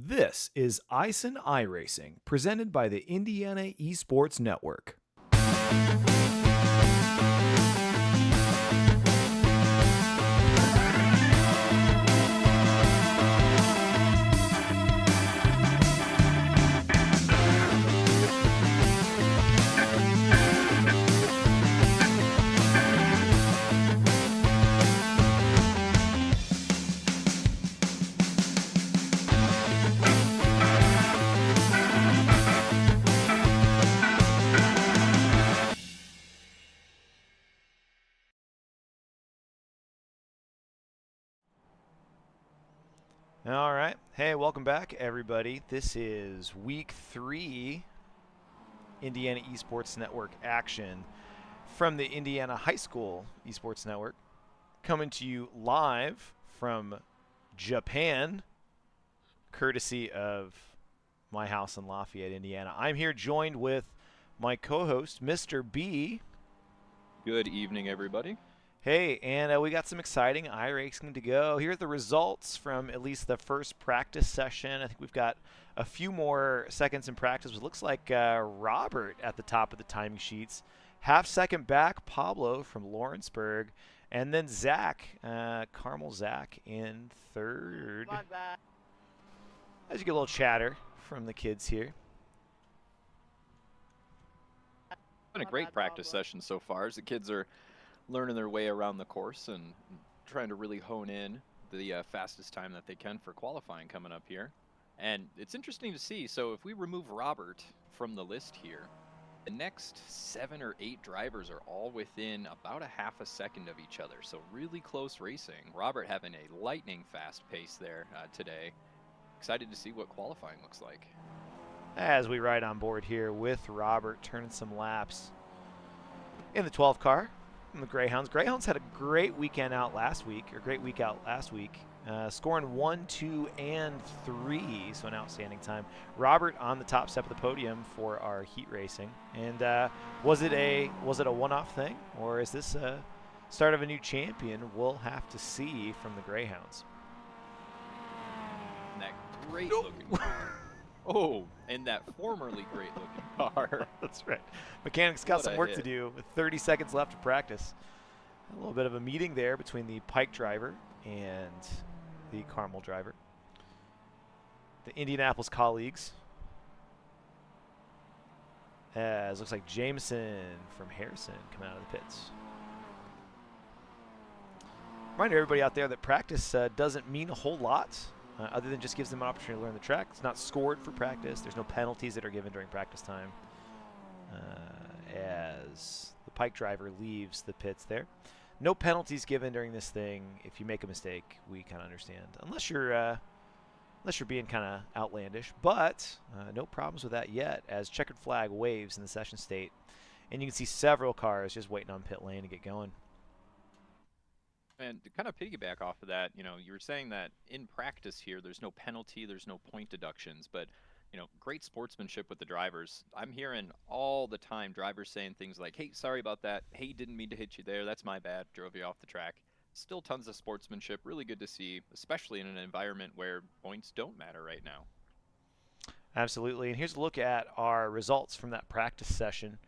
This is IHSEN iRacing, presented by the Indiana Esports Network. All right. Hey, welcome back, everybody. This is week 3 Indiana Esports Network action from the Indiana High School Esports Network, coming to you live from Japan, courtesy of my house in Lafayette, Indiana. I'm here joined with my co-host, Mr. B. Good evening, everybody. Hey, and we got some exciting iRacing to go. Here are the results from at least the first practice session. I think we've got a few more seconds in practice. It looks like Robert at the top of the timing sheets. Half second back, Pablo from Lawrenceburg. And then Zach, Carmel Zach in third. As you get a little chatter from the kids here. It's been a great practice session so far as the kids are learning their way around the course and trying to really hone in the fastest time that they can for qualifying coming up here. And it's interesting to see. So if we remove Robert from the list here, the next 7 or 8 drivers are all within about a half a second of each other. So really close racing. Robert having a lightning fast pace there today. Excited to see what qualifying looks like. As we ride on board here with Robert, turning some laps in the 12 car. The Greyhounds. Greyhounds had a great weekend out last week, scoring 1, 2, and 3, so an outstanding time. Robert on the top step of the podium for our heat racing. And was it a one-off thing, or is this a start of a new champion? We'll have to see from the Greyhounds. And that great-looking car. Oh, and that formerly great-looking car. That's right. Mechanics got some work to do with 30 seconds left to practice. A little bit of a meeting there between the Pike driver and the Carmel driver. The Indianapolis colleagues. As looks like Jameson from Harrison coming out of the pits. Remind everybody out there that practice doesn't mean a whole lot. Other than just gives them an opportunity to learn the track. It's not scored for practice. There's no penalties that are given during practice time as the Pike driver leaves the pits there. No penalties given during this thing. If you make a mistake, we kind of understand. Unless you're being kind of outlandish. But no problems with that yet as checkered flag waves in the session state. And you can see several cars just waiting on pit lane to get going. And to kind of piggyback off of that, you know, you were saying that in practice here, there's no penalty, there's no point deductions, but, you know, great sportsmanship with the drivers. I'm hearing all the time drivers saying things like, hey, sorry about that. Hey, didn't mean to hit you there. That's my bad. Drove you off the track. Still tons of sportsmanship. Really good to see, especially in an environment where points don't matter right now. Absolutely. And here's a look at our results from that practice session.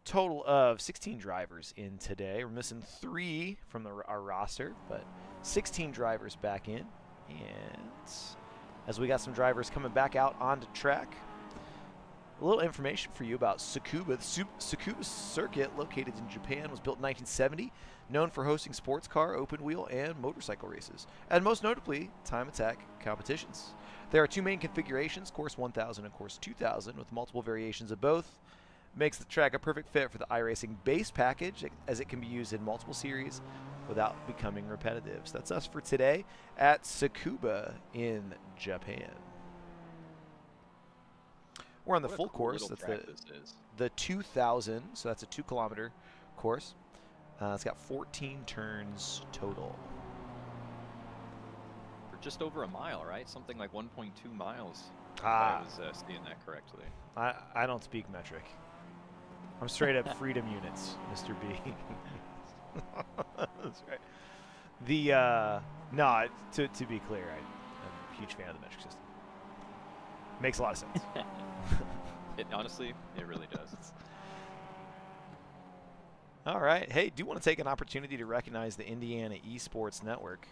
Total of 16 drivers in today. We're missing 3 from our roster, but 16 drivers back in. And as we got some drivers coming back out onto track, a little information for you about Tsukuba. The Tsukuba circuit, located in Japan, was built in 1970, known for hosting sports car, open wheel, and motorcycle races, and most notably, time attack competitions. There are 2 main configurations, Course 1000 and Course 2000, with multiple variations of both. Makes the track a perfect fit for the iRacing base package, as it can be used in multiple series without becoming repetitive. So that's us for today at Tsukuba in Japan. We're on the full course. That's the 2000, so that's a 2-kilometer course. It's got 14 turns total. For just over a mile, right? Something like 1.2 miles. I was seeing that correctly. I don't speak metric. I'm straight up freedom units, Mr. B. That's right. To be clear, I'm a huge fan of the metric system. Makes a lot of sense. Honestly, it really does. All right. Hey, do want to take an opportunity to recognize the Indiana Esports Network.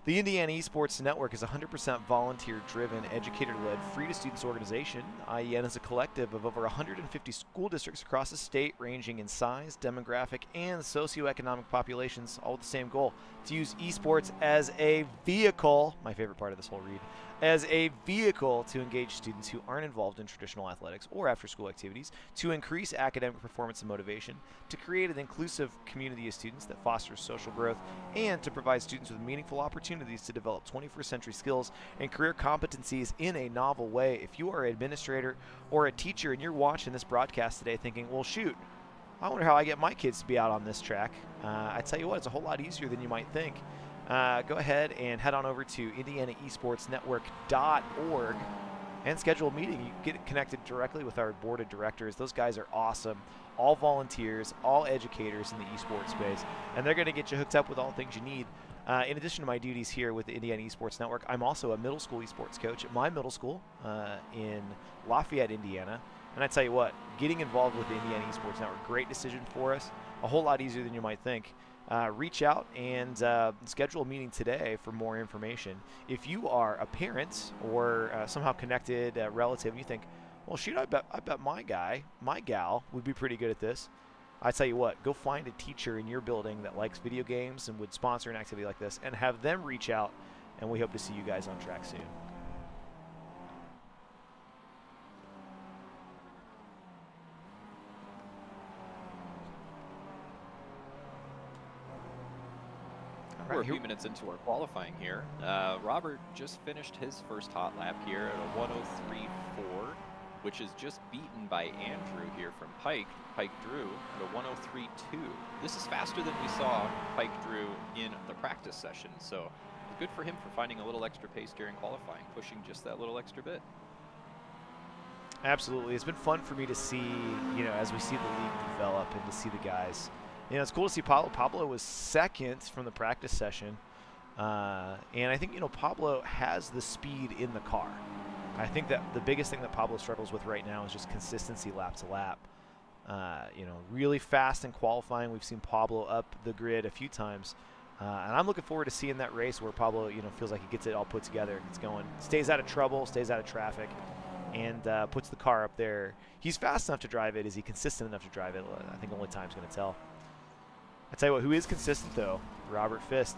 The Indiana Esports Network is a 100% volunteer-driven, educator-led, free-to-students organization. IEN is a collective of over 150 school districts across the state, ranging in size, demographic, and socioeconomic populations, all with the same goal: to use esports as a vehicle, my favorite part of this whole read, as a vehicle to engage students who aren't involved in traditional athletics or after-school activities, to increase academic performance and motivation, to create an inclusive community of students that fosters social growth, and to provide students with meaningful opportunities to develop 21st century skills and career competencies in a novel way. If you are an administrator or a teacher and you're watching this broadcast today thinking, well, shoot, I wonder how I get my kids to be out on this track, I tell you what, it's a whole lot easier than you might think. Go ahead and head on over to IndianaEsportsNetwork.org and schedule a meeting. You can get connected directly with our board of directors. Those guys are awesome. All volunteers, all educators in the esports space, and they're going to get you hooked up with all things you need. In addition to my duties here with the Indiana Esports Network, I'm also a middle school esports coach at my middle school in Lafayette, Indiana. And I tell you what, getting involved with the Indiana Esports Network, great decision for us. A whole lot easier than you might think. Reach out and schedule a meeting today for more information. If you are a parent or somehow connected relative, and you think, well, shoot, I bet my guy, my gal would be pretty good at this. I tell you what, go find a teacher in your building that likes video games and would sponsor an activity like this, and have them reach out, and we hope to see you guys on track soon. We're a few minutes into our qualifying here. Robert just finished his first hot lap here at a 103.4, which is just beaten by Andrew here from Pike. Pike Drew at a 103.2. This is faster than we saw Pike Drew in the practice session, so good for him for finding a little extra pace during qualifying, pushing just that little extra bit. Absolutely. It's been fun for me to see, as we see the league develop and to see the guys. It's cool to see Pablo. Pablo was second from the practice session. And I think, Pablo has the speed in the car. I think that the biggest thing that Pablo struggles with right now is just consistency lap to lap. Really fast in qualifying. We've seen Pablo up the grid a few times. And I'm looking forward to seeing that race where Pablo, feels like he gets it all put together. It's going, stays out of trouble, stays out of traffic, and puts the car up there. He's fast enough to drive it. Is he consistent enough to drive it? I think only time's going to tell. I tell you what, who is consistent though? Robert Fist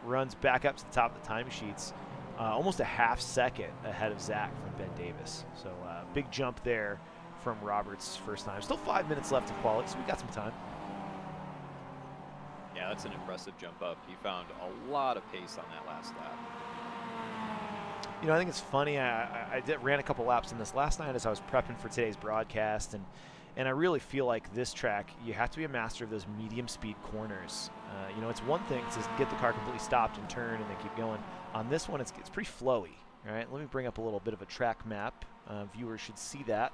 runs back up to the top of the time sheets, almost a half second ahead of Zach from Ben Davis. So big jump there from Robert's first time. Still 5 minutes left to qualify, so we got some time. Yeah, that's an impressive jump up. He found a lot of pace on that last lap. I think it's funny. I ran a couple laps in this last night as I was prepping for today's broadcast, and I really feel like this track, you have to be a master of those medium speed corners. It's one thing to get the car completely stopped and turn and then keep going. On this one, it's pretty flowy. All right, let me bring up a little bit of a track map. Viewers should see that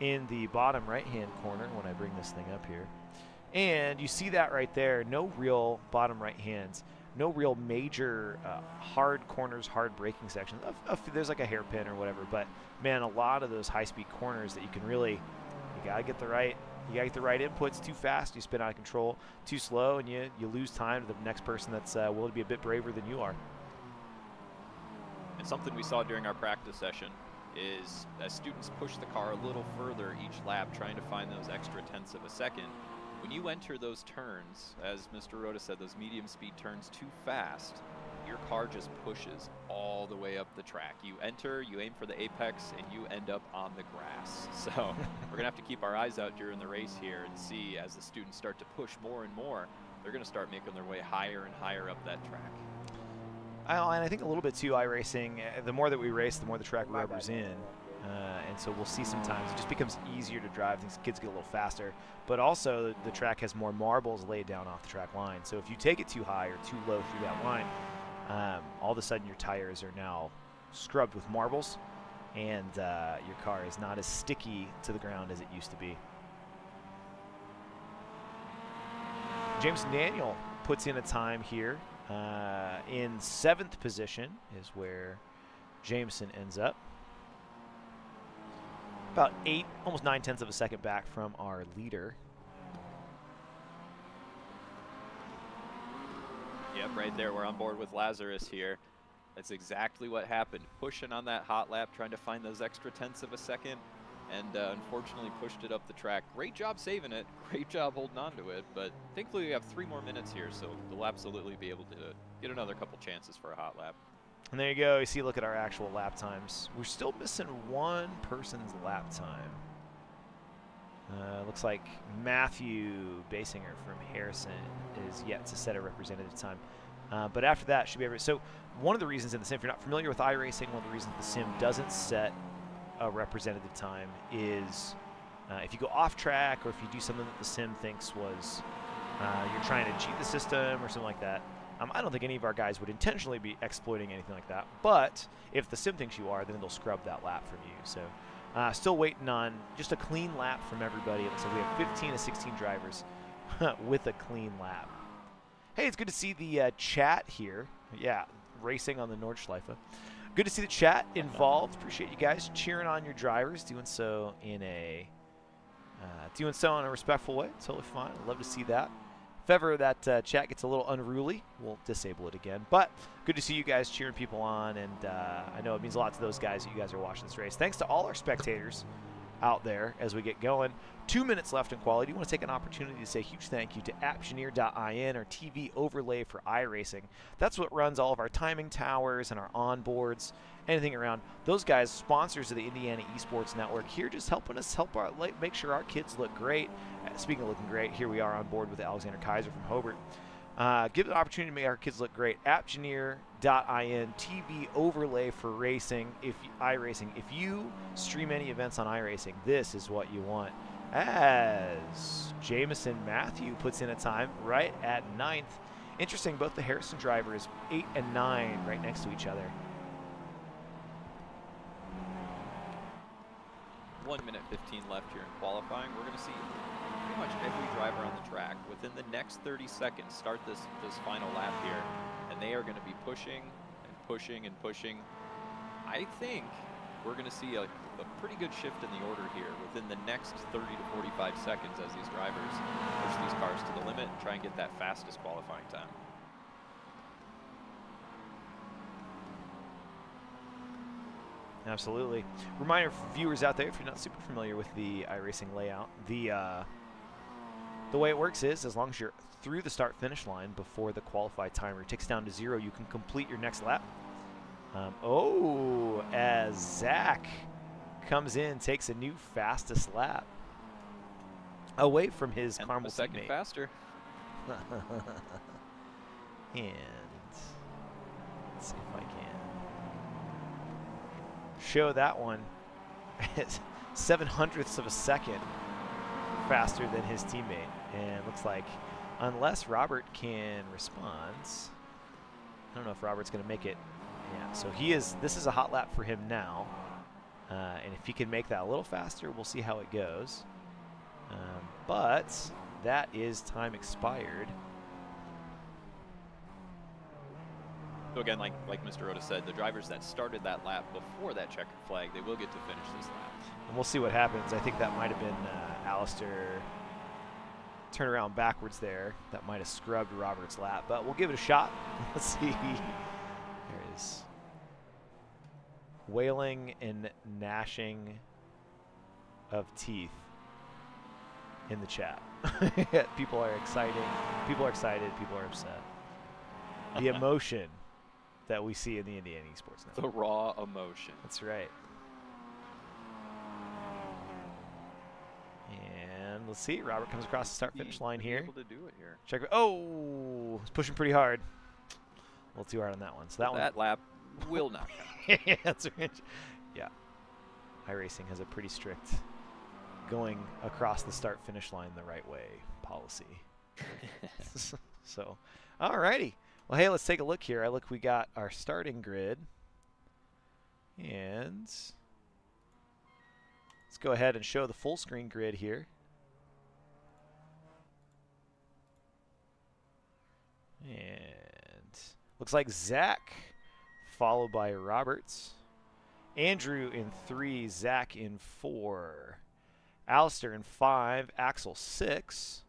in the bottom right-hand corner when I bring this thing up here. And you see that right there, no real bottom right hands, no real major hard corners, hard braking sections. There's like a hairpin or whatever, but man, a lot of those high-speed corners that you can really, you gotta get the right inputs. Too fast, you spin out of control. Too slow, and you lose time to the next person that's willing to be a bit braver than you are. And something we saw during our practice session is as students push the car a little further each lap, trying to find those extra tenths of a second, when you enter those turns, as Mr. Rhoda said, those medium speed turns too fast, your car just pushes all the way up the track. You enter, you aim for the apex, and you end up on the grass. So we're going to have to keep our eyes out during the race here and see as the students start to push more and more, they're going to start making their way higher and higher up that track. And I think a little bit too, iRacing, the more that we race, the more the track rubbers in. And so we'll see sometimes it just becomes easier to drive. These kids get a little faster, but also the track has more marbles laid down off the track line. So if you take it too high or too low through that line, all of a sudden your tires are now scrubbed with marbles, and your car is not as sticky to the ground as it used to be. Jameson Daniel puts in a time here in 7th position is where Jameson ends up. About 8, almost 9/10 of a second back from our leader. Yep, right there. We're on board with Lazarus here. That's exactly what happened. Pushing on that hot lap, trying to find those extra tenths of a second, and unfortunately pushed it up the track. Great job saving it. Great job holding on to it. But thankfully we have 3 more minutes here, so they'll absolutely be able to get another couple chances for a hot lap. And there you go. You see, look at our actual lap times. We're still missing one person's lap time. Looks like Matthew Basinger from Harrison is yet to set a representative time. But after that, should be able to. So one of the reasons in the sim, if you're not familiar with iRacing, one of the reasons the sim doesn't set a representative time is if you go off track or if you do something that the sim thinks was you're trying to cheat the system or something like that. I don't think any of our guys would intentionally be exploiting anything like that. But if the sim thinks you are, then they'll scrub that lap from you. So still waiting on just a clean lap from everybody. It looks like we have 15 to 16 drivers with a clean lap. Hey, it's good to see the chat here. Yeah, racing on the Nordschleife. Good to see the chat involved. Appreciate you guys cheering on your drivers, doing so in a respectful way. Totally fine. I'd love to see that. If ever that chat gets a little unruly, we'll disable it again. But good to see you guys cheering people on, and I know it means a lot to those guys that you guys are watching this race. Thanks to all our spectators out there as we get going. 2 minutes left in quality. I want to take an opportunity to say a huge thank you to appgeneer.in, our TV overlay for iRacing. That's what runs all of our timing towers and our onboards, anything around. Those guys, sponsors of the Indiana Esports Network, here just helping us make sure our kids look great. Speaking of looking great, here we are on board with Alexander Kaiser from Hobart. Give an opportunity to make our kids look great. appgeneer.in, TV overlay for racing, iRacing. If you stream any events on iRacing, this is what you want. As Jameson Matthew puts in a time right at 9th. Interesting, both the Harrison drivers, 8 and 9, right next to each other. 1 minute 15 left here in qualifying. We're going to see pretty much every driver on the track within the next 30 seconds start this final lap here, and they are going to be pushing and pushing and pushing. I think we're going to see a pretty good shift in the order here within the next 30 to 45 seconds as these drivers push these cars to the limit and try and get that fastest qualifying time. Absolutely. Reminder for viewers out there, if you're not super familiar with the iRacing layout, the way it works is as long as you're through the start-finish line before the qualified timer ticks down to 0, you can complete your next lap. As Zach comes in, takes a new fastest lap away from his Carmel a second teammate. Faster. And let's see if I can show that one. 7/100ths of a second faster than his teammate, and looks like unless Robert can respond, I don't know if Robert's going to make it. Yeah, so this is a hot lap for him now, and if he can make that a little faster, we'll see how it goes. But that is time expired. So again, like Mr. Oda said, the drivers that started that lap before that checkered flag, they will get to finish this lap. And we'll see what happens. I think that might have been Alistair turn around backwards there. That might have scrubbed Robert's lap, but we'll give it a shot. Let's see. There is wailing and gnashing of teeth in the chat. People are excited. People are excited. People are upset. The emotion that we see in the Indiana Esports Network. The raw emotion. That's right. And let's see. Robert comes across the start-finish line here. Able to do it here. Check. Oh, he's pushing pretty hard. A little too hard on that one. So that lap will not count. Yeah, that's right. Yeah. iRacing has a pretty strict going across the start-finish line the right way policy. So, all righty. Well, hey, let's take a look here. We got our starting grid. And let's go ahead and show the full screen grid here. And looks like Zach, followed by Roberts, Andrew in 3, Zach in 4, Alistair in 5, Axel 6,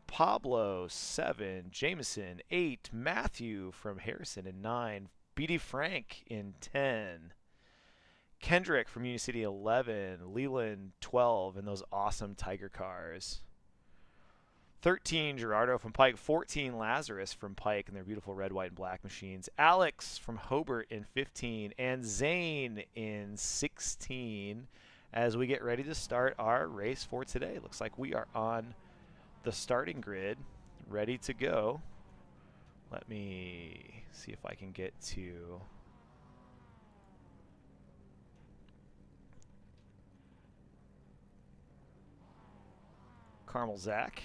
Pablo 7, Jameson 8, Matthew from Harrison in 9, BD Frank in 10, Kendrick from Union City 11, Leland 12 in those awesome Tiger cars. 13, Gerardo from Pike. 14, Lazarus from Pike in their beautiful red, white, and black machines. Alex from Hobart in 15. And Zane in 16 as we get ready to start our race for today. Looks like we are on the starting grid, ready to go. Let me see if I can get to... Carmel Zach.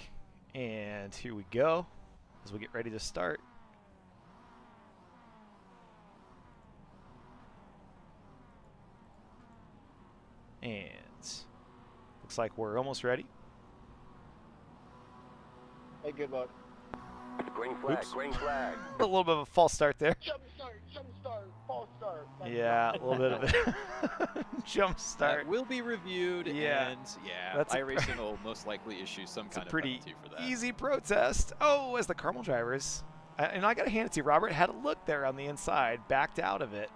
And here we go as we get ready to start. And looks like we're almost ready. Hey, good luck. Green flag, Oops. green flag. A little bit of a false start there. Jump start, false start. Yeah, a little bit of a jump start. That will be reviewed, Yeah. and That's a iRacing will most likely issue some It's a kind of pretty penalty for that. easy protest. Oh, as the Carmel drivers. And I got to hand it to you, Robert. Had a look there on the inside, backed out of it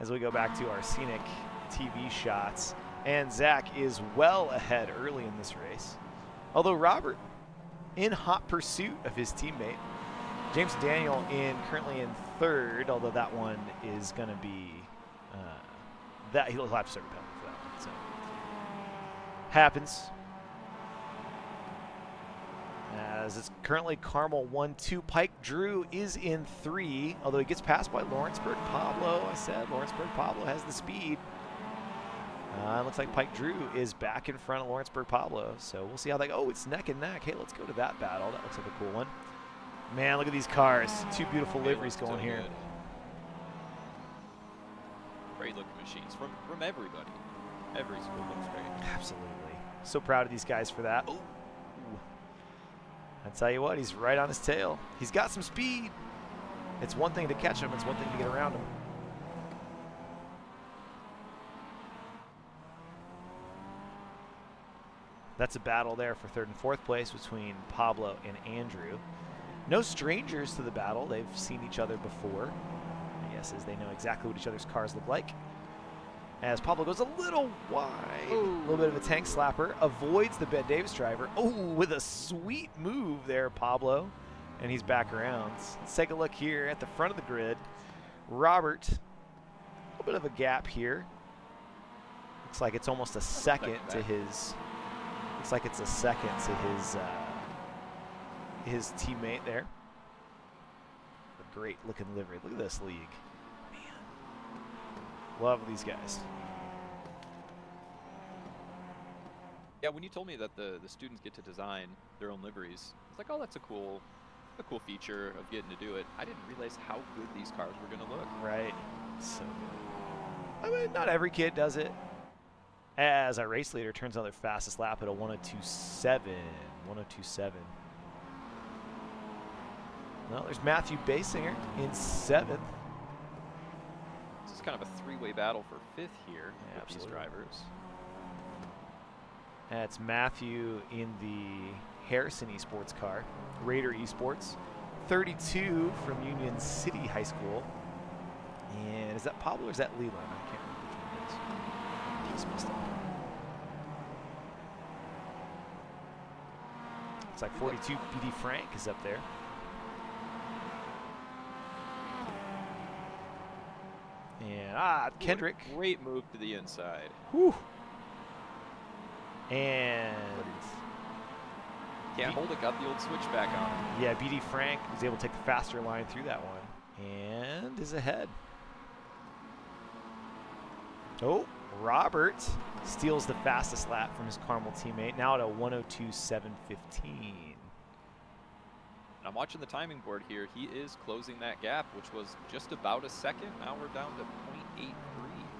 as we go back to our scenic TV shots. And Zach is well ahead early in this race. Although Robert in hot pursuit of his teammate. James Daniel currently in 3rd, although that one is going to be that he'll have to serve a penalty for that one. So happens. As it's currently Carmel 1-2. Pike Drew is in 3, although he gets passed by Lawrenceburg Pablo. I said Lawrenceburg Pablo has the speed. Looks like Pike Drew is back in front of Lawrenceburg Pablo. So we'll see how they go. Oh, it's neck and neck. Hey, let's go to that battle. That looks like a cool one. Man, look at these cars. 2 beautiful liveries going here. Good. Great looking machines from everybody. Every school looks great. Absolutely. So proud of these guys for that. Ooh. I tell you what, he's right on his tail. He's got some speed. It's one thing to catch him. It's one thing to get around him. That's a battle there for 3rd and 4th place between Pablo and Andrew. No strangers to the battle. They've seen each other before. I guess as they know exactly what each other's cars look like. As Pablo goes a little wide. Ooh. A little bit of a tank slapper. Avoids the Ben Davis driver. Oh, with a sweet move there, Pablo. And he's back around. Let's take a look here at the front of the grid. Robert, a little bit of a gap here. Looks like it's almost a second to his... Looks like it's a second to his teammate there. A great looking livery. Look at this league. Man. Love these guys. Yeah, when you told me that the students get to design their own liveries, it's like, oh, that's a cool feature of getting to do it. I didn't realize how good these cars were going to look. Right. So good. I mean, not every kid does it. As our race leader turns on their fastest lap at a 102.7. 102.7. Well, there's Matthew Basinger in 7th. This is kind of a 3-way battle for 5th here Yeah, with these absolutely. drivers. That's Matthew in the Harrison Esports car. Raider Esports. 32 from Union City High School. And is that Pablo or is that Leland? I can't remember which one it is. He's messed up. It's like 42 BD Frank is up there. And Kendrick. Great move to the inside. Whew. And Can't hold it, got the old switchback on him. yeah, BD Frank was able to take the faster line through that one and is ahead. Oh, Robert steals the fastest lap from his Carmel teammate, now at a 102.715. I'm watching the timing board here. He is closing that gap, which was just about a second. Now we're down to 0.83.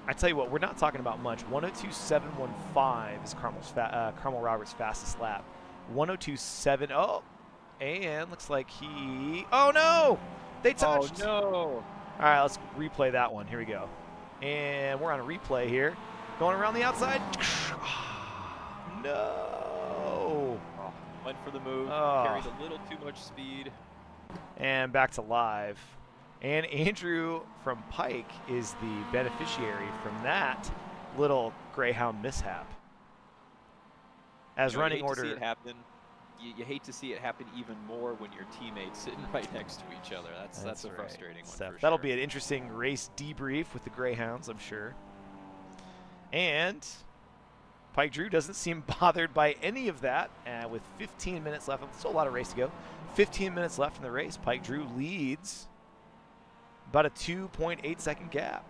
I tell you what, we're not talking about much. 102.715 is Carmel Roberts' fastest lap. 102.7. Oh, and looks like he. Oh no! They touched. Oh no! All right, let's replay that one. Here we go. And we're on a replay here. Going around the outside. No. Oh, went for the move, Oh. carried a little too much speed. And back to live. And Andrew from Pike is the beneficiary from that little Greyhound mishap. As You know, running you hate to see order. it happen. You hate to see it happen even more when your teammates sitting right next to each other. That's a right. frustrating one for That'll sure. be an interesting race debrief with the Greyhounds, I'm sure. And Pike Drew doesn't seem bothered by any of that. With 15 minutes left, still a lot of race to go. 15 minutes left in the race. Pike Drew leads about a 2.8 second gap.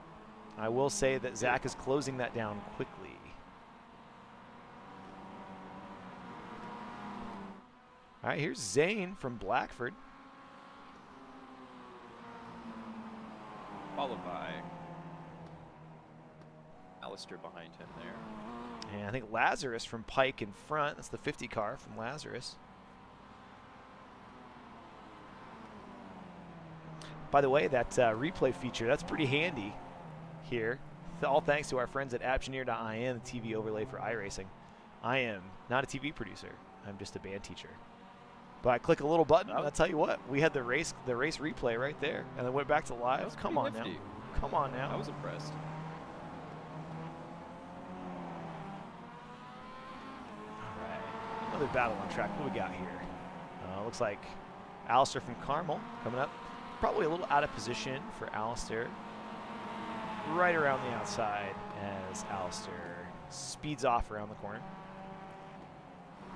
I will say that Zach is closing that down quickly. All right, here's Zane from Blackford. Followed by Alistair behind him there. And I think Lazarus from Pike in front. That's the 50 car from Lazarus. By the way, that replay feature, that's pretty handy here. All thanks to our friends at Appgineer.in, the TV overlay for iRacing. I am not a TV producer. I'm just a band teacher. But I click a little button, I'll tell you what, we had the race replay right there, and then went back to live. Come on now. Come on now. I was impressed. All right. Another battle on track. What do we got here? Looks like Alistair from Carmel coming up. Probably a little out of position for Alistair. Right around the outside as Alistair speeds off around the corner.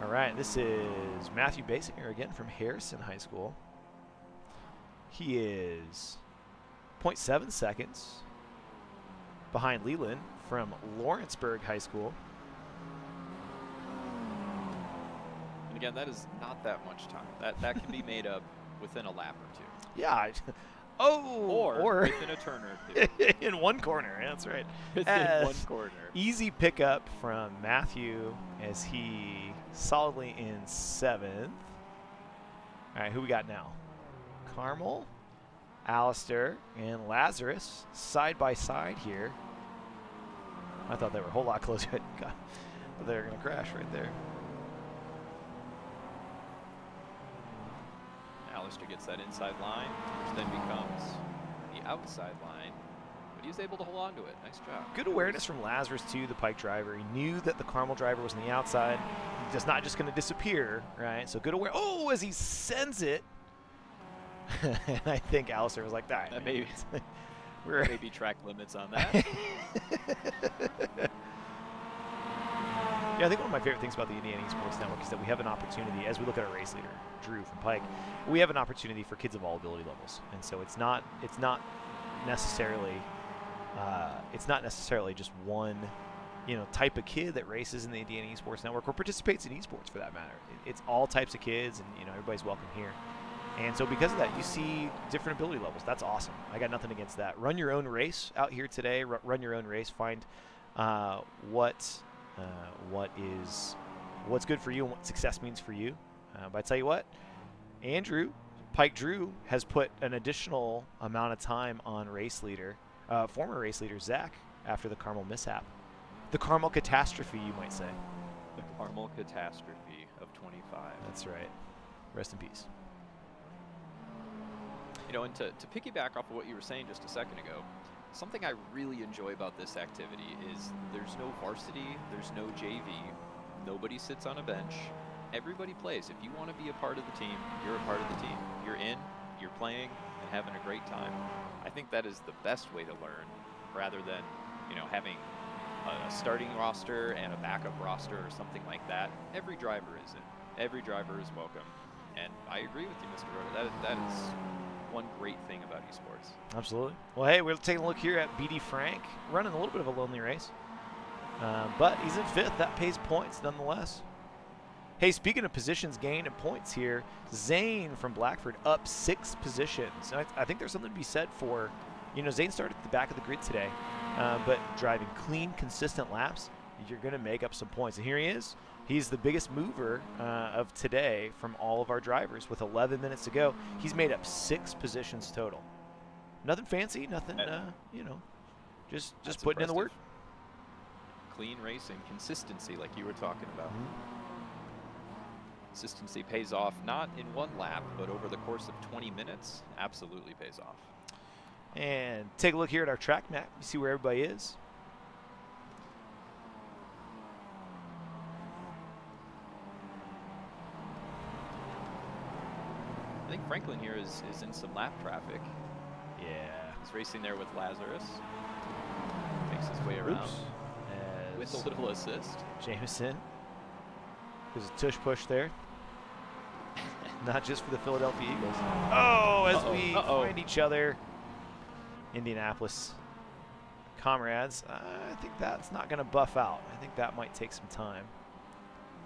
All right, this is Matthew Basinger again from Harrison High School. He is 0.7 seconds behind Leland from Lawrenceburg High School. And again, that is not that much time. That can be made up within a lap or two. Yeah. Or within a turn or two. in one corner. That's right. Within one corner. Easy pickup from Matthew as he solidly in 7th. All right, who we got now? Carmel, Alistair, and Lazarus side by side here. I thought they were a whole lot closer. God, they were going to crash right there. Alistair gets that inside line, which then becomes the outside line. But he was able to hold on to it. Nice job. Good awareness from Lazarus, too, the Pike driver. He knew that the Carmel driver was on the outside. He's just not just going to disappear, right? So good awareness. Oh, as he sends it. And I think Alistair was like, all right, Maybe, we're maybe track limits on that. Yeah, I think one of my favorite things about the Indiana Esports Network is that we have an opportunity, as we look at our race leader, Drew from Pike, we have an opportunity for kids of all ability levels, and so it's not necessarily just one, type of kid that races in the Indiana Esports Network or participates in esports for that matter. It's all types of kids, and everybody's welcome here. And so because of that, you see different ability levels. That's awesome. I got nothing against that. Run your own race out here today. Run your own race. Find what's good for you and what success means for you. But I tell you what, Pike Drew has put an additional amount of time on former race leader Zach after the Carmel mishap. The Carmel catastrophe, you might say. The Carmel catastrophe of 25. That's right. Rest in peace. And to piggyback off of what you were saying just a second ago, something I really enjoy about this activity is there's no varsity, there's no JV, nobody sits on a bench, everybody plays. If you want to be a part of the team, you're a part of the team. You're in, you're playing, and having a great time. I think that is the best way to learn, rather than, having a starting roster and a backup roster or something like that. Every driver is in. Every driver is welcome. And I agree with you, Mr. Rhoda. That is one great thing about esports. Absolutely. Well, hey, we're taking a look here at BD Frank, running a little bit of a lonely race. But he's in 5th. That pays points nonetheless. Hey, speaking of positions gained and points here, Zane from Blackford up 6 positions. And I think there's something to be said for, Zane started at the back of the grid today, but driving clean, consistent laps, you're going to make up some points. And here he is. He's the biggest mover of today from all of our drivers with 11 minutes to go. He's made up 6 positions total. Nothing fancy, nothing, Just That's putting in the work. impressive. Clean racing, consistency, like you were talking about. Consistency pays off not in one lap, but over the course of 20 minutes, absolutely pays off. And take a look here at our track map. You see where everybody is. I think Franklin here is in some lap traffic. Yeah. He's racing there with Lazarus. Makes his way around with a little assist. Jameson. There's a tush push there. Not just for the Philadelphia Eagles. Oh, as we find each other. Indianapolis comrades. I think that's not going to buff out. I think that might take some time.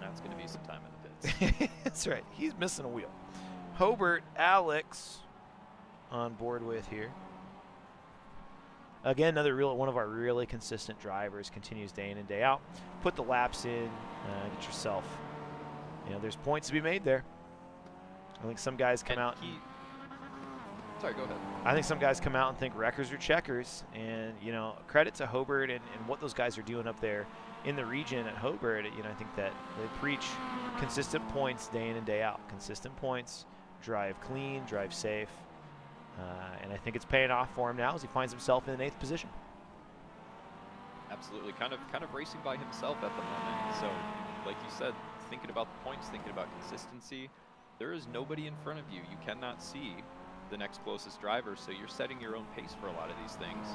That's going to be some time in the pits. That's right. He's missing a wheel. Hobart, Alex on board with here. Again, one of our really consistent drivers, continues day in and day out. Put the laps in, get yourself. There's points to be made there. I think some guys come out. Sorry, go ahead. I think some guys come out and think wreckers are checkers, and credit to Hobart and what those guys are doing up there in the region at Hobart. I think that they preach consistent points day in and day out. Consistent points, drive clean, drive safe. And I think it's paying off for him now as he finds himself in the 8th position. Absolutely, kind of racing by himself at the moment. So, like you said, thinking about the points, thinking about consistency. There is nobody in front of you. You cannot see the next closest driver, so you're setting your own pace for a lot of these things.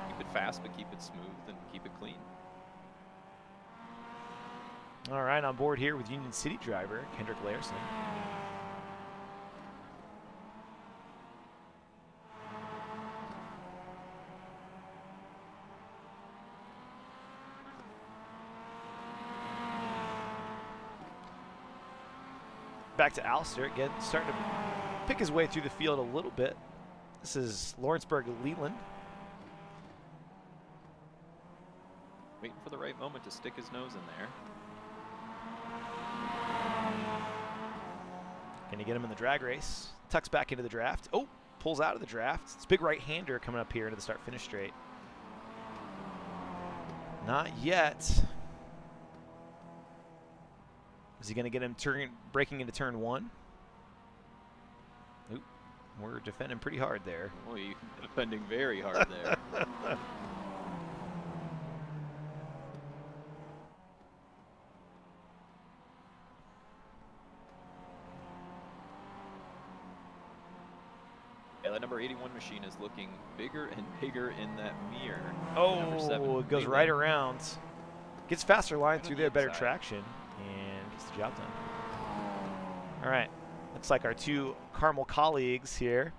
Keep it fast, but keep it smooth and keep it clean. All right, on board here with Union City driver Kendrick Larson. Back to Alistair again, starting to pick his way through the field a little bit. This is Lawrenceburg Leland. Waiting for the right moment to stick his nose in there. Can he get him in the drag race? Tucks back into the draft. Oh, pulls out of the draft. It's a big right-hander coming up here into the start-finish straight. Not yet. Is he going to get him breaking into turn 1? Oop, we're defending pretty hard there. Oh, you're defending very hard there. Yeah, that number 81 machine is looking bigger and bigger in that mirror. Oh, Number 7, it goes right around. Gets faster line through there, better traction, and gets the job done. All right, looks like our two Carmel colleagues here.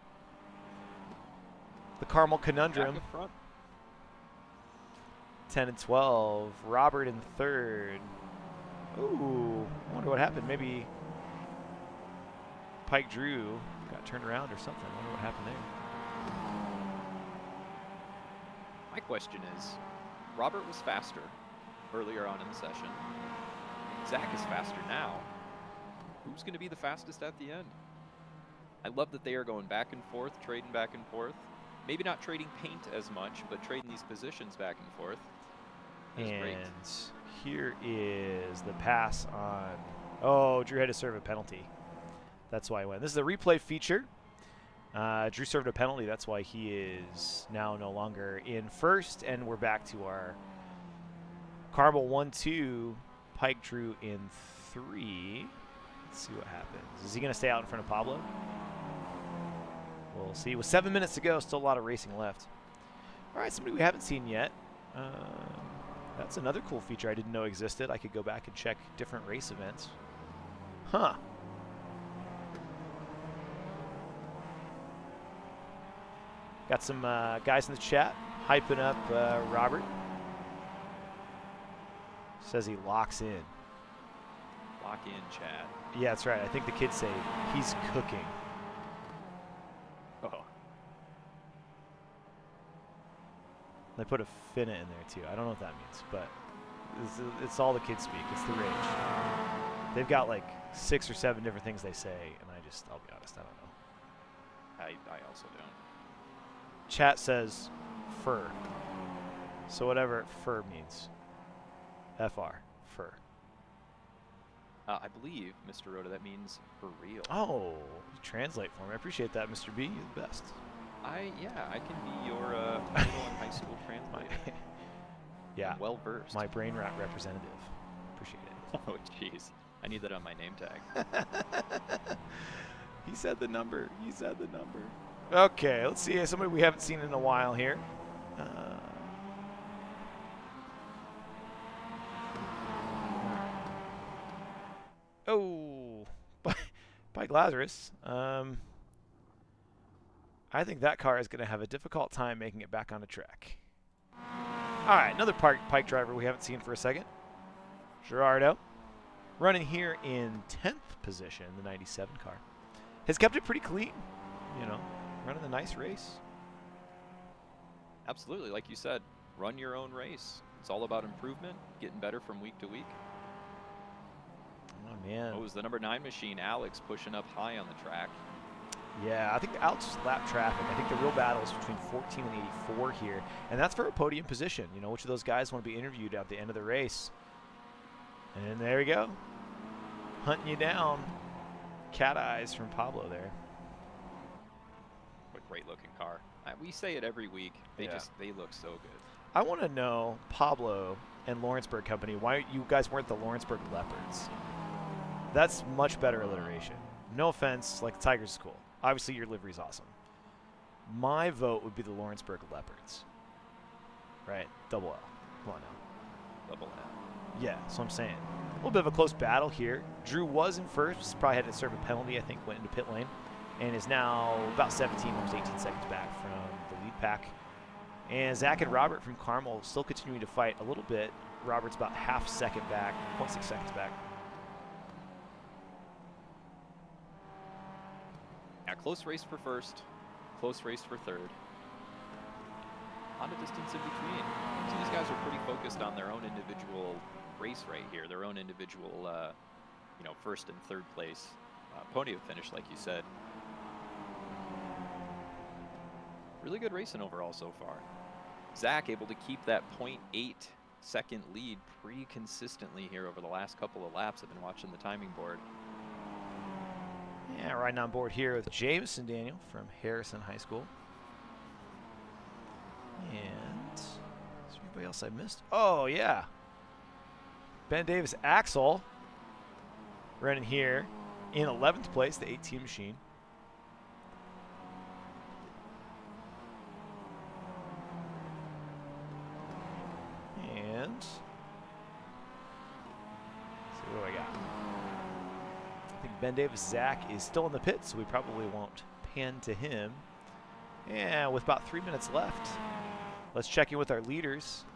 The Carmel Conundrum. 10 and 12. Robert in 3rd. Ooh, I wonder what happened. Maybe Pike Drew got turned around or something. I wonder what happened there. My question is, Robert was faster earlier on in the session. Zach is faster now. Who's going to be the fastest at the end? I love that they are going back and forth, trading back and forth. Maybe not trading paint as much, but trading these positions back and forth. That's great. Here is the pass on. Oh, Drew had to serve a penalty. That's why he went. This is a replay feature. Drew served a penalty. That's why he is now no longer in 1st. And we're back to our Carmel 1-2. Pike Drew in 3. Let's see what happens. Is he going to stay out in front of Pablo? We'll see. With 7 minutes to go, still a lot of racing left. All right, somebody we haven't seen yet. That's another cool feature I didn't know existed. I could go back and check different race events. Huh. Got some guys in the chat hyping up Robert. Says he locks in. Lock in, Chad. Yeah, that's right. I think the kids say he's cooking. Oh. They put a finna in there too. I don't know what that means, but it's all the kids speak. It's the rage. They've got like 6 or 7 different things they say, and I'll be honest, I don't know. I also don't. Chat says fur. So whatever fur means. FR. Fur. I believe, Mr. Rhoda, that means for real. Oh, you translate for me. I appreciate that, Mr. B. You're the best. Yeah, I can be your middle and high school translator. Yeah. I'm well versed. My brain rot representative. Appreciate it. Oh, jeez. I need that on my name tag. He said the number. He said the number. Okay, let's see. Somebody we haven't seen in a while here. Oh, Bike Lazarus. I think that car is going to have a difficult time making it back on the track. All right, another Pike driver we haven't seen for a second. Gerardo, running here in 10th position, the 97 car. Has kept it pretty clean, you know, running a nice race. Absolutely, like you said, run your own race. It's all about improvement, getting better from week to week. Oh, man. Oh, it was the number 9 machine, Alex, pushing up high on the track. Yeah, I think Alex just lap traffic. I think the real battle is between 14 and 84 here, and that's for a podium position. You know, which of those guys want to be interviewed at the end of the race? And there we go, hunting you down. Cat eyes from Pablo there. What a great looking car. We say it every week. They look so good. I want to know, Pablo and Lawrenceburg Company, why you guys weren't the Lawrenceburg Leopards. That's much better alliteration. No offense, like Tigers is cool. Obviously, your livery's awesome. My vote would be the Lawrenceburg Leopards. Right? Double L. Come on now. Double L. Yeah, that's what I'm saying. A little bit of a close battle here. Drew was in first. Probably had to serve a penalty, I think, went into pit lane. And is now about 17, almost 18 seconds back from the lead pack. And Zach and Robert from Carmel still continuing to fight a little bit. Robert's about half second back, 0.6 seconds back. Yeah, close race for first, close race for third. On a distance in between. So these guys are pretty focused on their own individual race right here, their own individual, first and third place podium finish, like you said. Really good racing overall so far. Zach able to keep that 0.8 second lead pretty consistently here over the last couple of laps. I've been watching the timing board. Yeah, riding on board here with Jameson Daniel from Harrison High School. And is there anybody else I missed? Oh, yeah. Ben Davis Axel running here in 11th place, the 18 machine. And let's see what do I got. I think Ben Davis Zach is still in the pit, so we probably won't pan to him. And with about 3 minutes left, let's check in with our leaders.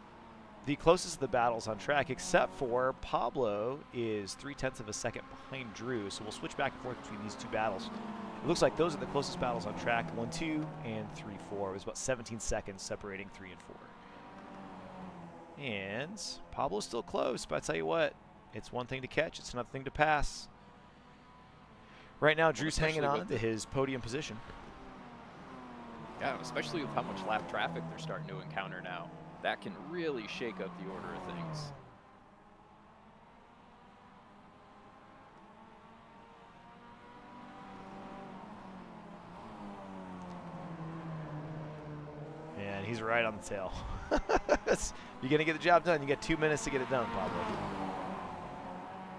The closest of the battles on track, except for Pablo, is 0.3 of a second behind Drew. So we'll switch back and forth between these two battles. It looks like those are the closest battles on track. 1, 2, and 3, 4. It was about 17 seconds separating 3 and 4. And Pablo's still close, but I tell you what, it's one thing to catch, it's another thing to pass. Right now, Drew's hanging on to his podium position. Yeah, especially with how much lap traffic they're starting to encounter now. That can really shake up the order of things. And he's right on the tail. You're going to get the job done. You got 2 minutes to get it done, Pablo.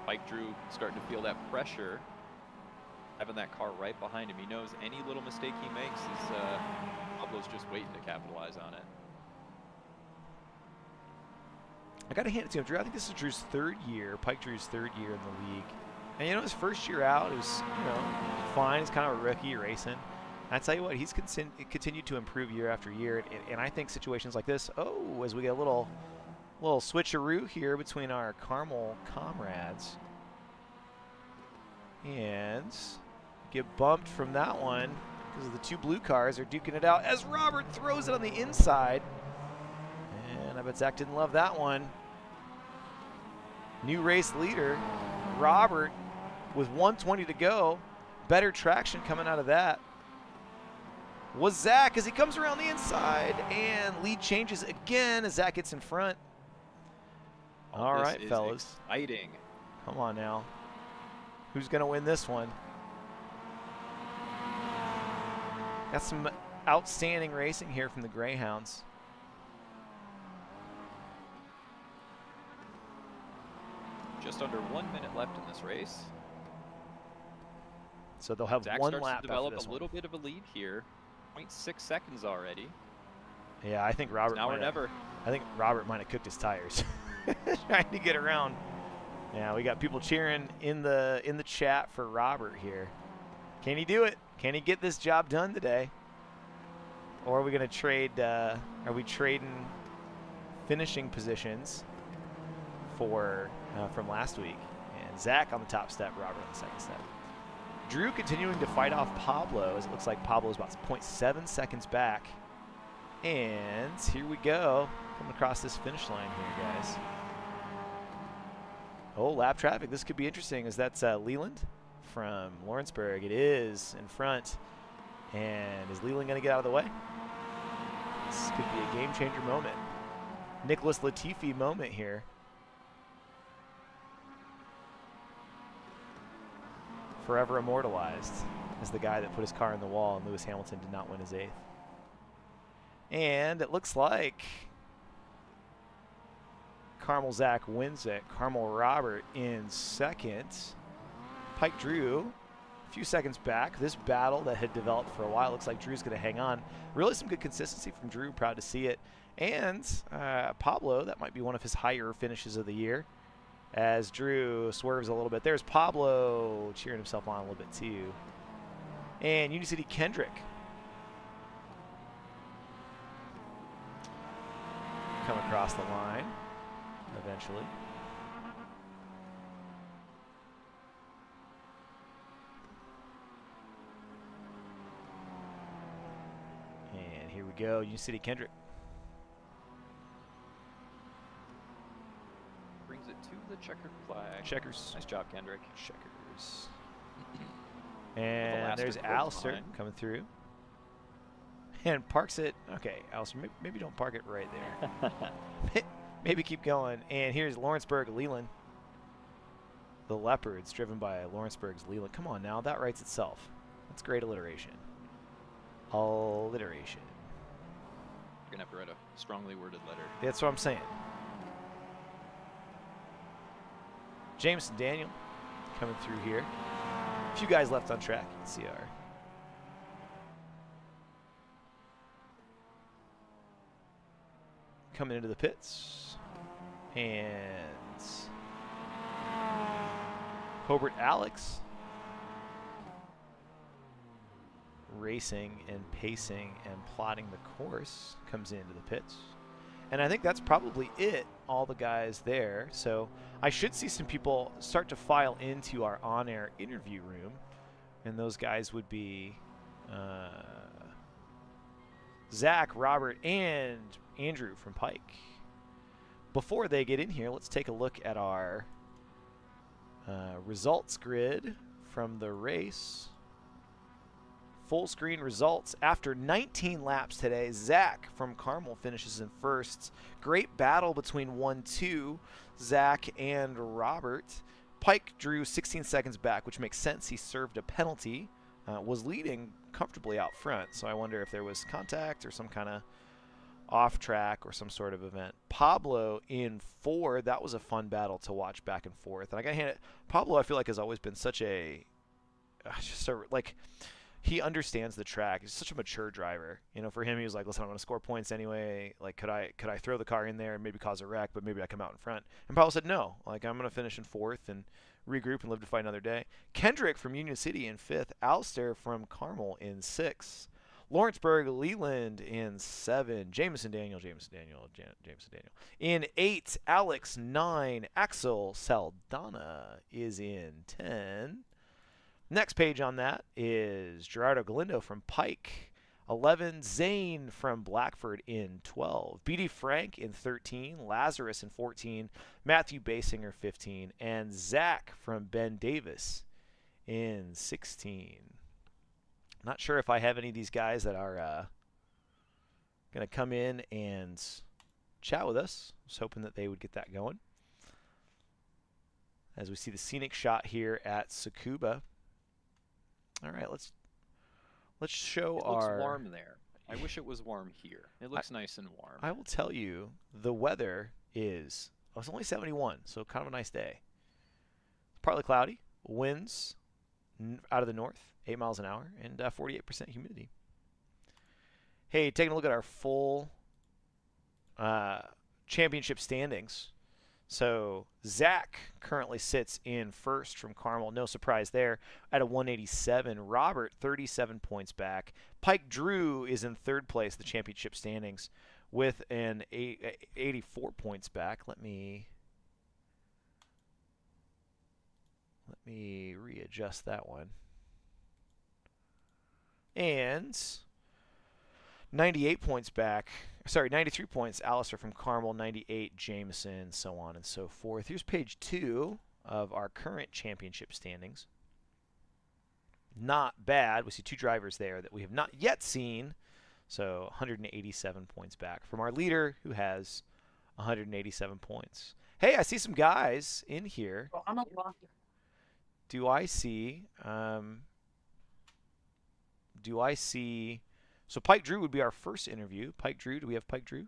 Mike Drew starting to feel that pressure. Having that car right behind him. He knows any little mistake he makes is Pablo's just waiting to capitalize on it. I got to hand it to him, Drew. I think this is Drew's third year, Pike Drew's third year in the league. And, you know, his first year out, it was, you know, fine. He's kind of a rookie racing. I tell you what, he's continued to improve year after year. And I think situations like this, as we get a little switcheroo here between our Carmel comrades. And get bumped from that one because the two blue cars are duking it out as Robert throws it on the inside. And I bet Zach didn't love that one. New race leader, Robert, with 1:20 to go. Better traction coming out of that. was Zach as he comes around the inside, and lead changes again as Zach gets in front. All This right, is fellas. exciting. Come on now. Who's going to win this one? Got some outstanding racing here from the Greyhounds. Just under 1 minute left in this race. So they'll have Zach one starts lap to develop after this a little bit of a lead here. 0.6 seconds already. Yeah, I think Robert. Now or never. I think Robert might have cooked his tires, trying to get around. Yeah, we got people cheering in the chat for Robert here. Can he do it? Can he get this job done today? Or are we gonna trade? Are we trading finishing positions for from last week? And Zach on the top step, Robert on the second step. Drew continuing to fight off Pablo, as it looks like Pablo is about 0.7 seconds back. And here we go, coming across this finish line here, guys. Oh, lap traffic. This could be interesting, as that's Leland from Lawrenceburg. It is in front. And is Leland going to get out of the way? This could be a game-changer moment. Nicholas Latifi moment here. Forever immortalized as the guy that put his car in the wall, and Lewis Hamilton did not win his 8th. And it looks like Carmel Zach wins it. Carmel Robert in second. Pike Drew a few seconds back. This battle that had developed for a while looks like Drew's going to hang on. Really some good consistency from Drew. Proud to see it. And Pablo, that might be one of his higher finishes of the year, as Drew swerves a little bit. There's Pablo cheering himself on a little bit too. And Uni City Kendrick come across the line eventually. And here we go, Uni City Kendrick. Brings it to the checkered flag. Checkers. Nice job, Kendrick. Checkers. And there's towards the Alistair line. coming through. And parks it. Okay, Alistair, maybe don't park it right there. Maybe keep going. And here's Lawrenceburg Leland. The Leopards, driven by Lawrenceburg's Leland. Come on now, that writes itself. That's great alliteration. Alliteration. You're going to have to write a strongly worded letter. That's what I'm saying. Jameson Daniel coming through here. A few guys left on track. You can see our coming into the pits. And Hobart Alex racing and pacing and plotting the course comes into the pits. And I think that's probably it, all the guys there. So I should see some people start to file into our on-air interview room. And those guys would be Zach, Robert, and Andrew from Pike. Before they get in here, let's take a look at our results grid from the race. Full screen results after 19 laps today. Zach from Carmel finishes in first. Great battle between 1-2, Zach and Robert. Pike drew 16 seconds back, which makes sense. He served a penalty, was leading comfortably out front. So I wonder if there was contact or some kind of off track or some sort of event. Pablo in 4. That was a fun battle to watch back and forth. And I got to hand it. Pablo, I feel like, has always been such a he understands the track. He's such a mature driver. You know, for him, he was like, listen, I'm going to score points anyway. Like, could I throw the car in there and maybe cause a wreck, but maybe I come out in front? And Pablo said, no. Like, I'm going to finish in 4th and regroup and live to fight another day. Kendrick from Union City in 5th. Alistair from Carmel in 6th. Lawrenceburg Leland in 7. Jameson Daniel in 8. Alex 9. Axel Saldana is in 10. Next page on that is Gerardo Galindo from Pike, 11. Zane from Blackford in 12. B.D. Frank in 13. Lazarus in 14. Matthew Basinger 15. And Zach from Ben Davis in 16. Not sure if I have any of these guys that are going to come in and chat with us. I was hoping that they would get that going. As we see the scenic shot here at Tsukuba. All right, let's show It looks warm there. I wish it was warm here. It looks nice and warm. I will tell you, the weather is, it's only 71, so kind of a nice day. Partly cloudy, winds out of the north, 8 miles an hour, and 48% humidity. Hey, taking a look at our full championship standings. So Zach currently sits in first from Carmel. No surprise there at a 187. Robert, 37 points back. Pike Drew is in third place, the championship standings, with an 84 points back. Let me readjust that one. And 98 points back. Sorry, 93 points, Alistair from Carmel, 98, Jameson, so on and so forth. Here's page 2 of our current championship standings. Not bad. We see 2 drivers there that we have not yet seen. So 187 points back from our leader, who has 187 points. Hey, I see some guys in here. Do I see... So Pike Drew would be our first interview. Pike Drew, do we have Pike Drew?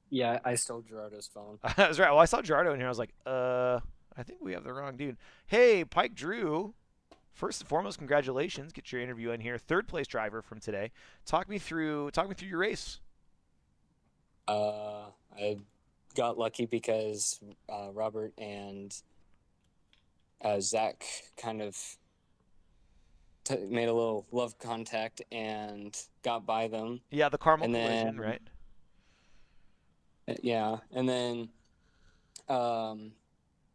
Yeah, I stole Gerardo's phone. That's right. Well, I saw Gerardo in here. I was like, I think we have the wrong dude. Hey, Pike Drew. First and foremost, congratulations. Get your interview in here. Third place driver from today. Talk me through your race. I got lucky because Robert and Zach kind of made a little love contact and got by them. Yeah, the Carmel And collision, then- right? Yeah, and then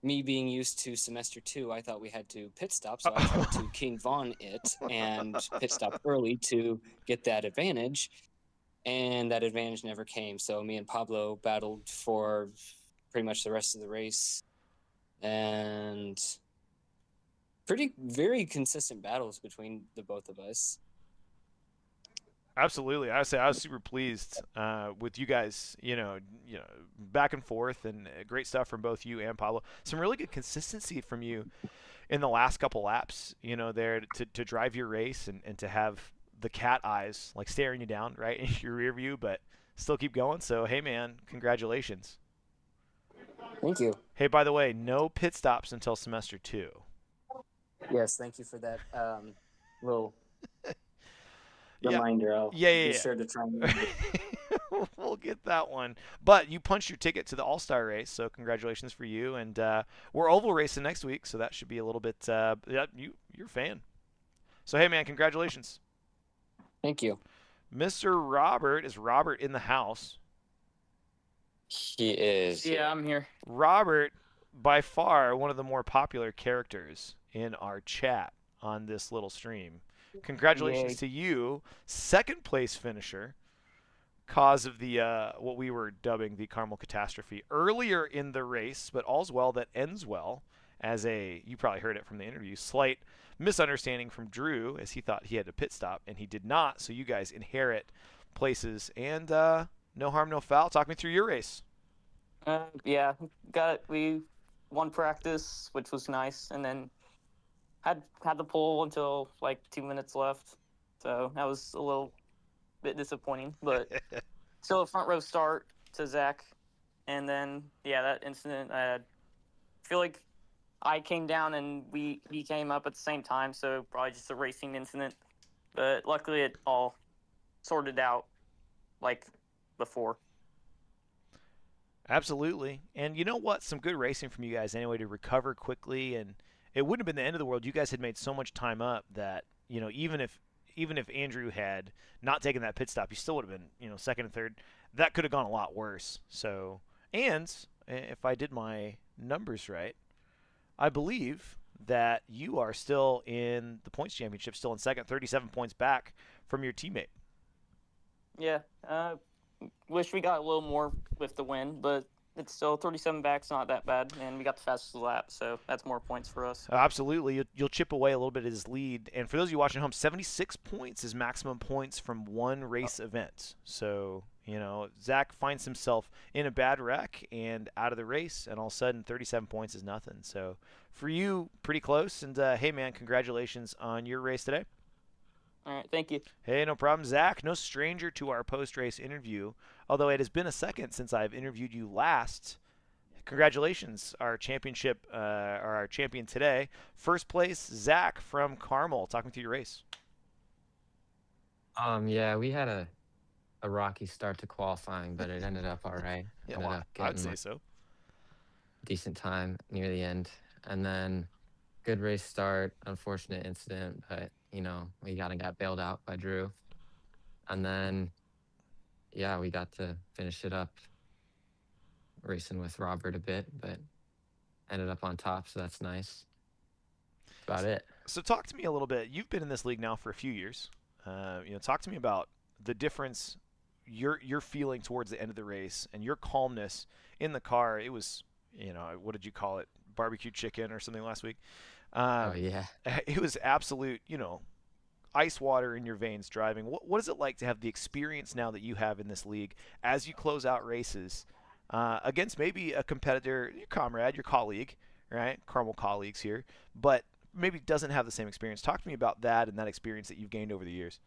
me being used to semester 2, I thought we had to pit stop, so I tried to King Von it and pit stop early to get that advantage, and that advantage never came. So me and Pablo battled for pretty much the rest of the race, and very consistent battles between the both of us. Absolutely. I was super pleased with you guys, back and forth, and great stuff from both you and Pablo. Some really good consistency from you in the last couple laps, there to drive your race and to have the cat eyes like staring you down right in your rear view, but still keep going. So, hey, man, congratulations. Thank you. Hey, by the way, no pit stops until semester 2. Yes, thank you for that little Yeah. reminder. I'll Yeah. be sure to try and remember. We'll get that one. But you punched your ticket to the All-Star race, so congratulations for you. And we're oval racing next week, so that should be a little bit you're a fan. So, hey, man, congratulations. Thank you. Mr. Robert, is Robert in the house? He is. Yeah, I'm here. Robert, by far, one of the more popular characters in our chat on this little stream. Congratulations Yay. to you, second place finisher, cause of the what we were dubbing the Carmel catastrophe earlier in the race, but all's well that ends well. As you probably heard it from the interview, slight misunderstanding from Drew, as he thought he had a pit stop and he did not. So you guys inherit places, and no harm, no foul. Talk me through your race. Yeah, got it. We won practice, which was nice, and then had the pole until like 2 minutes left. So that was a little bit disappointing, but still a front row start to Zach. And then, yeah, that incident, I feel like I came down and he came up at the same time, so probably just a racing incident. But luckily it all sorted out like before. Absolutely. And you know what? Some good racing from you guys anyway to recover quickly, and it wouldn't have been the end of the world. You guys had made so much time up that, even if Andrew had not taken that pit stop, he still would have been, second and third. That could have gone a lot worse. So, and if I did my numbers right, I believe that you are still in the points championship, still in second, 37 points back from your teammate. Yeah, wish we got a little more with the win, but it's still 37 back's not that bad, and we got the fastest lap, so that's more points for us. Absolutely. You'll chip away a little bit of his lead. And for those of you watching at home, 76 points is maximum points from one race event. So, Zach finds himself in a bad wreck and out of the race, and all of a sudden 37 points is nothing. So for you, pretty close. And, hey, man, congratulations on your race today. All right, thank you. Hey, no problem. Zach, no stranger to our post-race interview, although it has been a second since I've interviewed you last. Congratulations, our championship, or our champion today. First place, Zach from Carmel. Talk me through your race. Yeah, we had a rocky start to qualifying, but it ended up all right. Yeah, Ended well, up I would getting say a so. decent time near the end. And then good race start, unfortunate incident, but, we got bailed out by Drew. And then, yeah, we got to finish it up racing with Robert a bit, but ended up on top, so that's nice. That's about it. So talk to me a little bit. You've been in this league now for a few years. Talk to me about the difference you're feeling towards the end of the race and your calmness in the car. It was, what did you call it? Barbecue chicken or something last week. Oh, yeah. It was absolute, ice water in your veins driving. What is it like to have the experience now that you have in this league as you close out races against maybe a competitor, your comrade, your colleague, right? Carmel colleagues here, but maybe doesn't have the same experience. Talk to me about that and that experience that you've gained over the years.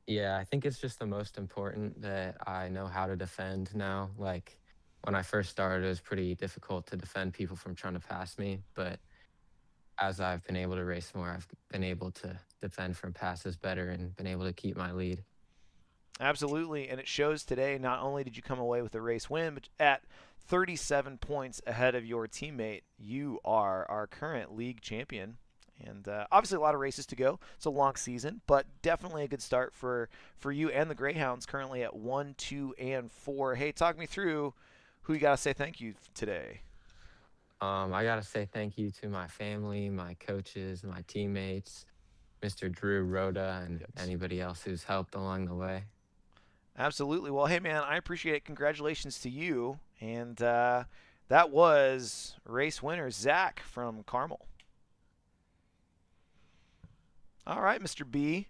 Yeah, I think it's just the most important that I know how to defend now. Like when I first started, it was pretty difficult to defend people from trying to pass me, but as I've been able to race more, I've been able to defend from passes better and been able to keep my lead. Absolutely, and it shows today. Not only did you come away with a race win, but at 37 points ahead of your teammate, you are our current league champion. And obviously a lot of races to go. It's a long season, but definitely a good start for you and the Greyhounds currently at 1, 2, and 4. Hey, talk me through who you got to say thank you today. I got to say thank you to my family, my coaches, my teammates, Mr. Drew, Rhoda, and anybody else who's helped along the way. Absolutely. Well, hey, man, I appreciate it. Congratulations to you. And that was race winner Zach from Carmel. All right, Mr. B,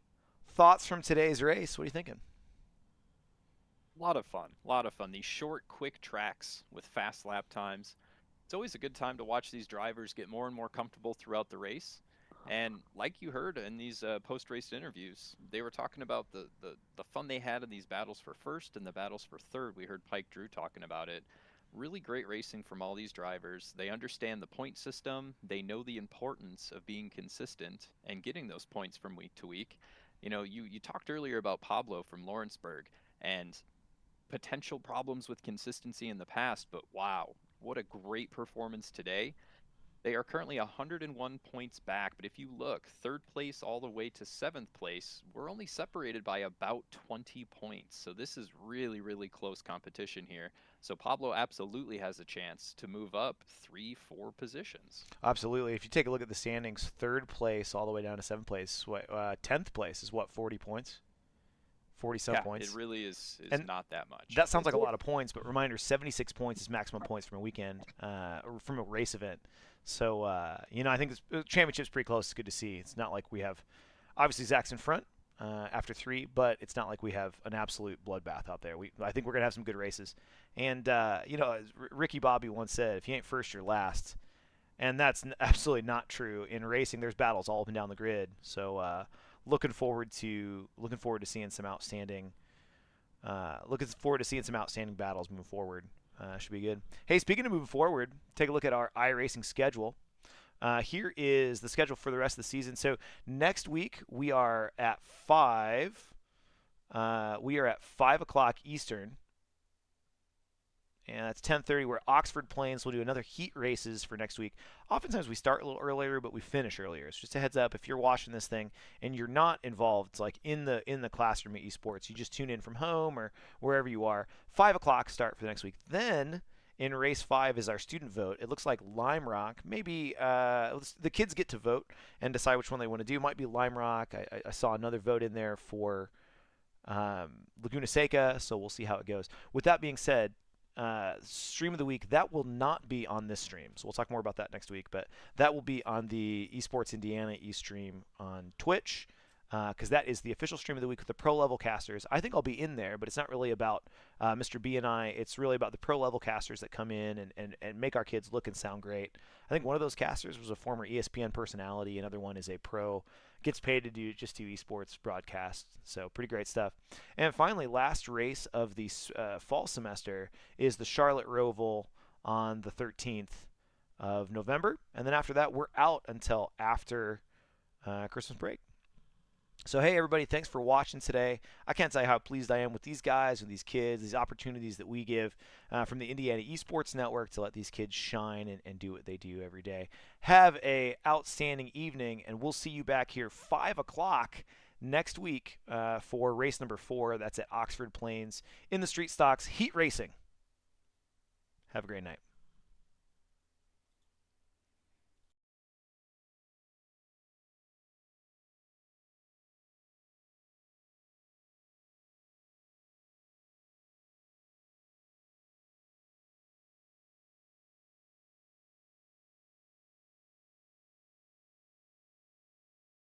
thoughts from today's race? What are you thinking? A lot of fun. A lot of fun. These short, quick tracks with fast lap times. It's always a good time to watch these drivers get more and more comfortable throughout the race. And like you heard in these post-race interviews, they were talking about the fun they had in these battles for first and the battles for third. We heard Pike Drew talking about it. Really great racing from all these drivers. They understand the point system. They know the importance of being consistent and getting those points from week to week. You talked earlier about Pablo from Lawrenceburg and potential problems with consistency in the past, but wow, what a great performance today. They are currently 101 points back, but if you look, third place all the way to seventh place, we're only separated by about 20 points. So this is really, really close competition here. So Pablo absolutely has a chance to move up 3-4 positions. Absolutely. If you take a look at the standings, third place all the way down to seventh place, 10th place is what, 40 points? 40-some points. It really is and not that much. That sounds like a lot of points, but reminder, 76 points is maximum points from a weekend, or from a race event. So, I think the championship's pretty close. It's good to see. It's not like we have, obviously, Zach's in front after 3, but it's not like we have an absolute bloodbath out there. I think we're going to have some good races. And, as Ricky Bobby once said, if you ain't first, you're last. And that's absolutely not true. In racing, there's battles all up and down the grid. So, looking forward to seeing some outstanding battles moving forward. Should be good. Hey, speaking of moving forward, take a look at our iRacing schedule. Here is the schedule for the rest of the season. So next week we are at 5. We are at 5 o'clock Eastern. And that's 10:30. We're at Oxford Plains. We'll do another heat races for next week. Oftentimes we start a little earlier, but we finish earlier. It's just a heads up if you're watching this thing and you're not involved, it's like in the classroom at esports. You just tune in from home or wherever you are. 5 o'clock start for the next week. Then in race 5 is our student vote. It looks like Lime Rock. Maybe the kids get to vote and decide which one they want to do. It might be Lime Rock. I saw another vote in there for Laguna Seca, so we'll see how it goes. With that being said, stream of the week, that will not be on this stream. So we'll talk more about that next week. But that will be on the Esports Indiana eStream on Twitch, because that is the official stream of the week with the pro level casters. I think I'll be in there, but it's not really about Mr. B and I. It's really about the pro level casters that come in and make our kids look and sound great. I think one of those casters was a former ESPN personality. Another one is a pro, gets paid to do esports broadcasts. So pretty great stuff. And finally, last race of the fall semester is the Charlotte Roval on the 13th of November. And then after that, we're out until after Christmas break. So, hey, everybody, thanks for watching today. I can't tell you how pleased I am with these guys, with these kids, these opportunities that we give from the Indiana Esports Network to let these kids shine and do what they do every day. Have a outstanding evening, and we'll see you back here 5 o'clock next week for race number 4. That's at Oxford Plains in the Street Stocks Heat Racing. Have a great night.